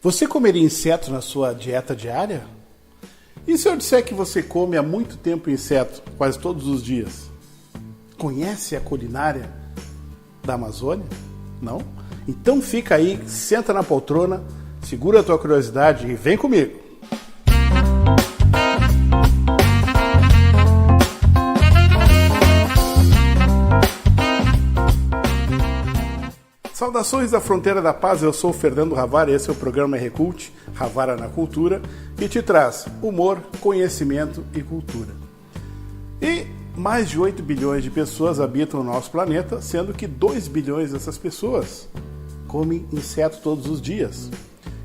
Você comeria insetos na sua dieta diária? E se eu disser que você come há muito tempo inseto, quase todos os dias? Conhece a culinária da Amazônia? Não? Então fica aí, senta na poltrona, segura a tua curiosidade e vem comigo! Saudações da Fronteira da Paz, eu sou o Fernando Ravara e esse é o programa RCult, Ravara na Cultura, que te traz humor, conhecimento e cultura. E mais de 8 bilhões de pessoas habitam o nosso planeta, sendo que 2 bilhões dessas pessoas comem inseto todos os dias.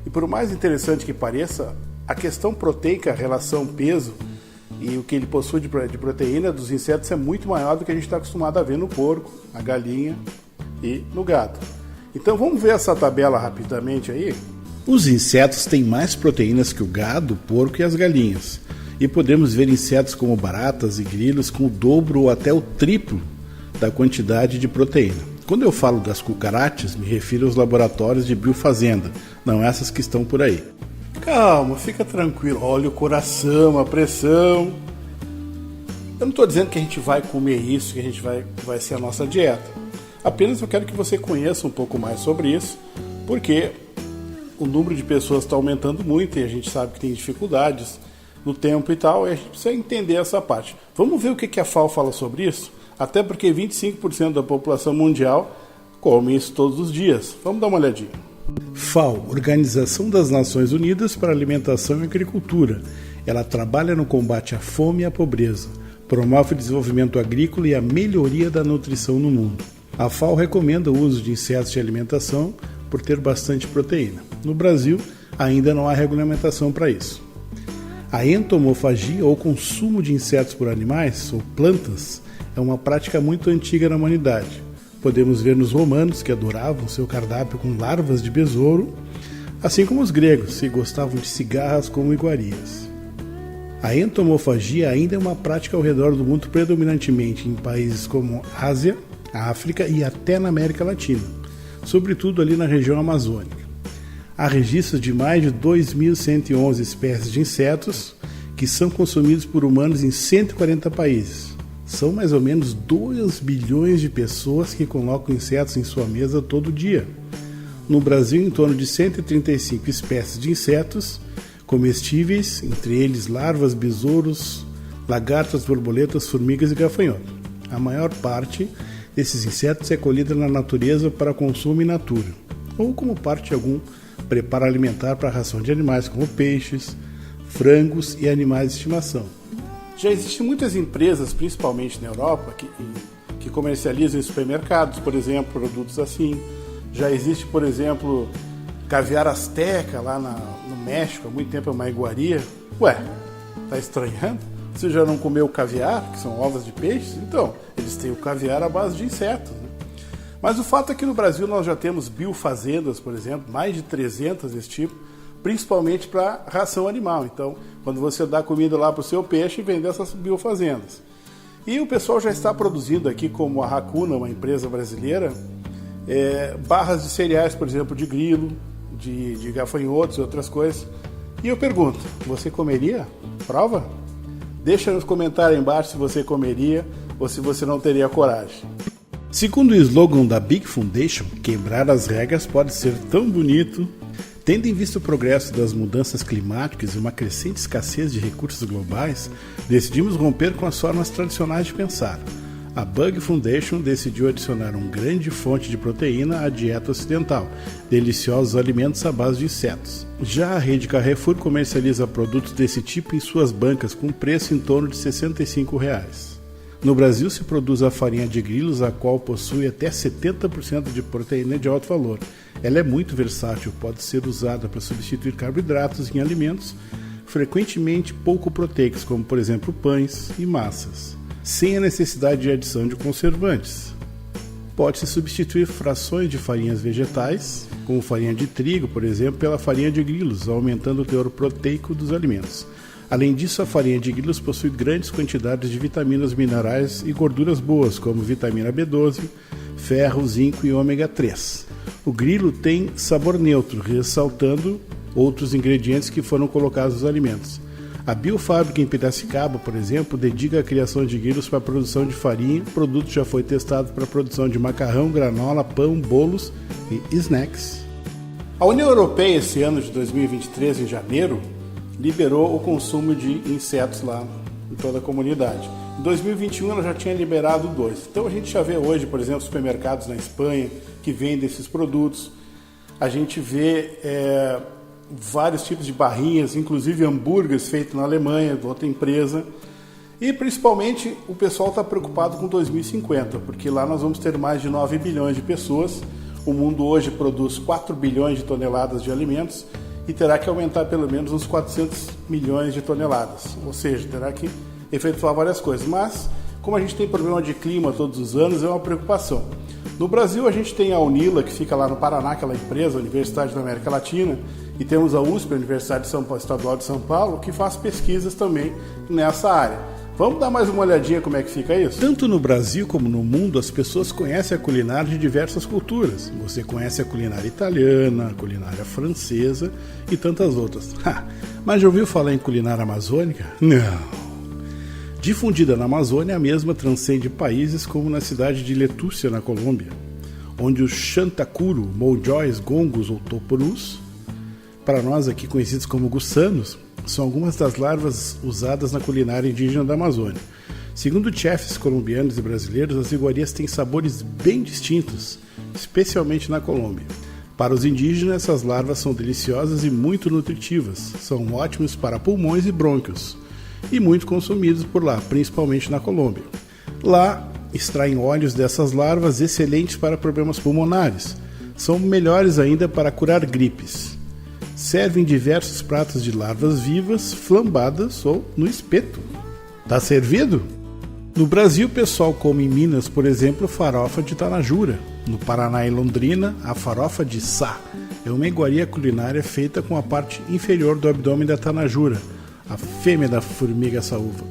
E por mais interessante que pareça, a questão proteica, a relação peso e o que ele possui de proteína dos insetos é muito maior do que a gente está acostumado a ver no porco, na galinha e no gado. Então vamos ver essa tabela rapidamente aí. Os insetos têm mais proteínas que o gado, o porco e as galinhas. E podemos ver insetos como baratas e grilos com o dobro ou até o triplo da quantidade de proteína. Quando eu falo das cucarachas, me refiro aos laboratórios de biofazenda, não essas que estão por aí. Calma, fica tranquilo, olha o coração, a pressão. Eu não estou dizendo que a gente vai comer isso, que a gente vai ser a nossa dieta. Apenas eu quero que você conheça um pouco mais sobre isso, porque o número de pessoas está aumentando muito e a gente sabe que tem dificuldades no tempo e tal, e a gente precisa entender essa parte. Vamos ver o que a FAO fala sobre isso? Até porque 25% da população mundial come isso todos os dias. Vamos dar uma olhadinha. FAO, Organização das Nações Unidas para Alimentação e Agricultura. Ela trabalha no combate à fome e à pobreza, promove o desenvolvimento agrícola e a melhoria da nutrição no mundo. A FAO recomenda o uso de insetos de alimentação por ter bastante proteína. No Brasil, ainda não há regulamentação para isso. A entomofagia, ou consumo de insetos por animais ou plantas, é uma prática muito antiga na humanidade. Podemos ver nos romanos, que adoravam seu cardápio com larvas de besouro, assim como os gregos, que gostavam de cigarras como iguarias. A entomofagia ainda é uma prática ao redor do mundo, predominantemente em países como Ásia, África e até na América Latina, sobretudo ali na região amazônica. Há registros de mais de 2.111 espécies de insetos que são consumidos por humanos em 140 países. São mais ou menos 2 bilhões de pessoas que colocam insetos em sua mesa todo dia. No Brasil, em torno de 135 espécies de insetos comestíveis, entre eles larvas, besouros, lagartas, borboletas, formigas e gafanhotos. A maior parte desses insetos é colhida na natureza para consumo in natura, ou como parte de algum preparo alimentar para a ração de animais como peixes, frangos e animais de estimação. Já existem muitas empresas, principalmente na Europa, que comercializam em supermercados, por exemplo, produtos assim. Já existe, por exemplo, caviar azteca lá no México, há muito tempo é uma iguaria. Ué, tá estranhando? Você já não comeu caviar, que são ovas de peixes? Então, eles têm o caviar à base de insetos, né? Mas o fato é que no Brasil nós já temos biofazendas, por exemplo, mais de 300 desse tipo, principalmente para ração animal. Então, quando você dá comida lá para o seu peixe, vem dessas biofazendas. E o pessoal já está produzindo aqui, como a Racuna, uma empresa brasileira, barras de cereais, por exemplo, de grilo, de gafanhotos e outras coisas. E eu pergunto, você comeria? Prova? Deixa nos comentários aí embaixo se você comeria ou se você não teria coragem. Segundo o slogan da Big Foundation, quebrar as regras pode ser tão bonito. Tendo em vista o progresso das mudanças climáticas e uma crescente escassez de recursos globais, decidimos romper com as formas tradicionais de pensar. A Bug Foundation decidiu adicionar uma grande fonte de proteína à dieta ocidental, deliciosos alimentos à base de insetos. Já a rede Carrefour comercializa produtos desse tipo em suas bancas com preço em torno de R$ 65. No Brasil se produz a farinha de grilos, a qual possui até 70% de proteína de alto valor. Ela é muito versátil, pode ser usada para substituir carboidratos em alimentos frequentemente pouco proteicos, como por exemplo pães e massas, sem a necessidade de adição de conservantes. Pode-se substituir frações de farinhas vegetais, como farinha de trigo, por exemplo, pela farinha de grilos, aumentando o teor proteico dos alimentos. Além disso, a farinha de grilos possui grandes quantidades de vitaminas, minerais e gorduras boas, como vitamina B12, ferro, zinco e ômega 3. O grilo tem sabor neutro, ressaltando outros ingredientes que foram colocados nos alimentos. A Biofábrica em Piracicaba, por exemplo, dedica a criação de grilos para a produção de farinha. O produto já foi testado para a produção de macarrão, granola, pão, bolos e snacks. A União Europeia, esse ano de 2023, em janeiro, liberou o consumo de insetos lá em toda a comunidade. Em 2021 ela já tinha liberado 2. Então a gente já vê hoje, por exemplo, supermercados na Espanha que vendem esses produtos. A gente vê vários tipos de barrinhas, inclusive hambúrgueres feitos na Alemanha, de outra empresa. E principalmente o pessoal está preocupado com 2050, porque lá nós vamos ter mais de 9 bilhões de pessoas. O mundo hoje produz 4 bilhões de toneladas de alimentos e terá que aumentar pelo menos uns 400 milhões de toneladas. Ou seja, terá que efetuar várias coisas. Mas, como a gente tem problema de clima todos os anos, é uma preocupação. No Brasil, a gente tem a Unila, que fica lá no Paraná, aquela empresa, Universidade da América Latina, e temos a USP, a Universidade Estadual de São Paulo, que faz pesquisas também nessa área. Vamos dar mais uma olhadinha como é que fica isso? Tanto no Brasil como no mundo, as pessoas conhecem a culinária de diversas culturas. Você conhece a culinária italiana, a culinária francesa e tantas outras. Mas já ouviu falar em culinária amazônica? Não. Difundida na Amazônia, a mesma transcende países como na cidade de Letúcia, na Colômbia, onde os xantacuro, mojóis, gongos ou toporus, para nós aqui conhecidos como gussanos, são algumas das larvas usadas na culinária indígena da Amazônia. Segundo chefes colombianos e brasileiros, as iguarias têm sabores bem distintos, especialmente na Colômbia. Para os indígenas, essas larvas são deliciosas e muito nutritivas, são ótimos para pulmões e brônquios, e muito consumidos por lá, principalmente na Colômbia. Lá, extraem óleos dessas larvas excelentes para problemas pulmonares, são melhores ainda para curar gripes. Servem diversos pratos de larvas vivas, flambadas ou no espeto. Tá servido? No Brasil, o pessoal come em Minas, por exemplo, farofa de tanajura. No Paraná e Londrina, a farofa de sá é uma iguaria culinária feita com a parte inferior do abdômen da tanajura, a fêmea da formiga saúva,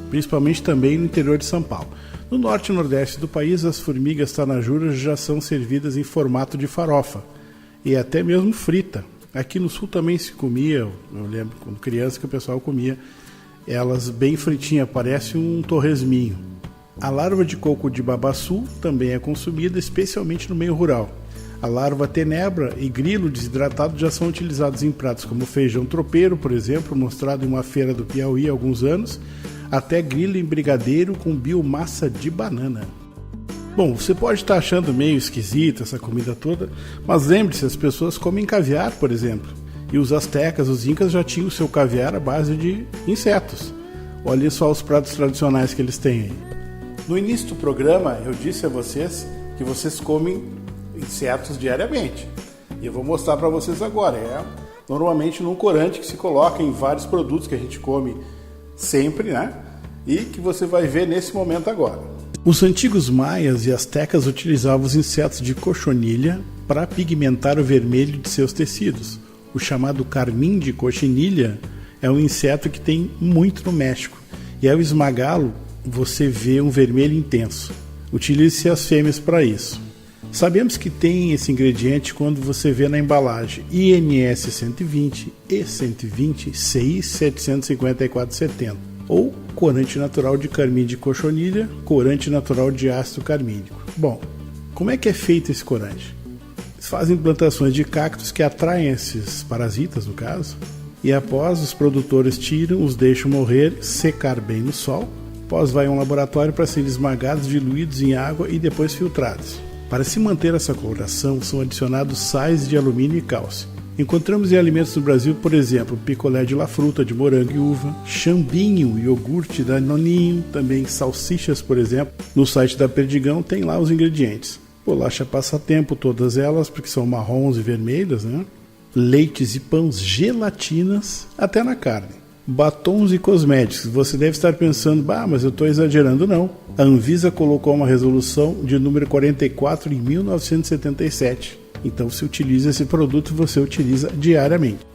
principalmente também no interior de São Paulo. No norte e nordeste do país, as formigas tanajuras já são servidas em formato de farofa e até mesmo frita. Aqui no sul também se comia, eu lembro quando criança que o pessoal comia elas bem fritinhas, parece um torresminho. A larva de coco de babaçu também é consumida, especialmente no meio rural. A larva tenebra e grilo desidratado já são utilizados em pratos como feijão tropeiro, por exemplo, mostrado em uma feira do Piauí há alguns anos, até grilo em brigadeiro com biomassa de banana. Bom, você pode estar achando meio esquisita essa comida toda, mas lembre-se, as pessoas comem caviar, por exemplo. E os astecas, os incas já tinham o seu caviar à base de insetos. Olha só os pratos tradicionais que eles têm aí. No início do programa, eu disse a vocês que vocês comem insetos diariamente. E eu vou mostrar para vocês agora. É normalmente num corante que se coloca em vários produtos que a gente come sempre, né? E que você vai ver nesse momento agora. Os antigos maias e astecas utilizavam os insetos de cochonilha para pigmentar o vermelho de seus tecidos. O chamado carmim de cochinilha é um inseto que tem muito no México. E ao esmagá-lo, você vê um vermelho intenso. Utilize-se as fêmeas para isso. Sabemos que tem esse ingrediente quando você vê na embalagem INS 120, E120, CI 754,70 ou corante natural de carmim de cochonilha, corante natural de ácido carmínico. Bom, como é que é feito esse corante? Eles fazem plantações de cactos que atraem esses parasitas, no caso, e após os produtores tiram, os deixam morrer, secar bem no sol, após vai a um laboratório para serem esmagados, diluídos em água e depois filtrados. Para se manter essa coloração, são adicionados sais de alumínio e cálcio. Encontramos em alimentos no Brasil, por exemplo, picolé de la fruta, de morango e uva, chambinho, iogurte da Noninho, também salsichas, por exemplo. No site da Perdigão tem lá os ingredientes. Bolacha passatempo, todas elas, porque são marrons e vermelhas, né? Leites e pães, gelatinas, até na carne. Batons e cosméticos. Você deve estar pensando, mas eu estou exagerando. Não. A Anvisa colocou uma resolução de número 44 em 1977. Então, se utiliza esse produto, você utiliza diariamente.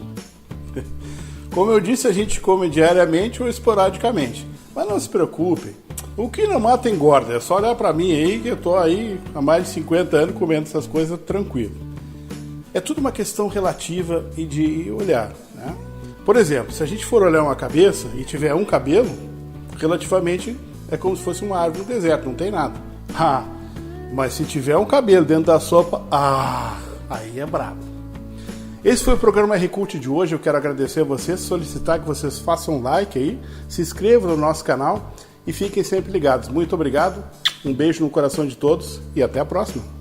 Como eu disse, a gente come diariamente ou esporadicamente. Mas não se preocupe. O que não mata engorda. É só olhar para mim aí, que eu estou aí há mais de 50 anos comendo essas coisas tranquilo. É tudo uma questão relativa e de olhar, né? Por exemplo, se a gente for olhar uma cabeça e tiver um cabelo, relativamente é como se fosse uma árvore no deserto, não tem nada. Mas se tiver um cabelo dentro da sopa, aí é brabo. Esse foi o programa RCult de hoje. Eu quero agradecer a vocês, solicitar que vocês façam um like aí, se inscrevam no nosso canal e fiquem sempre ligados. Muito obrigado, um beijo no coração de todos e até a próxima.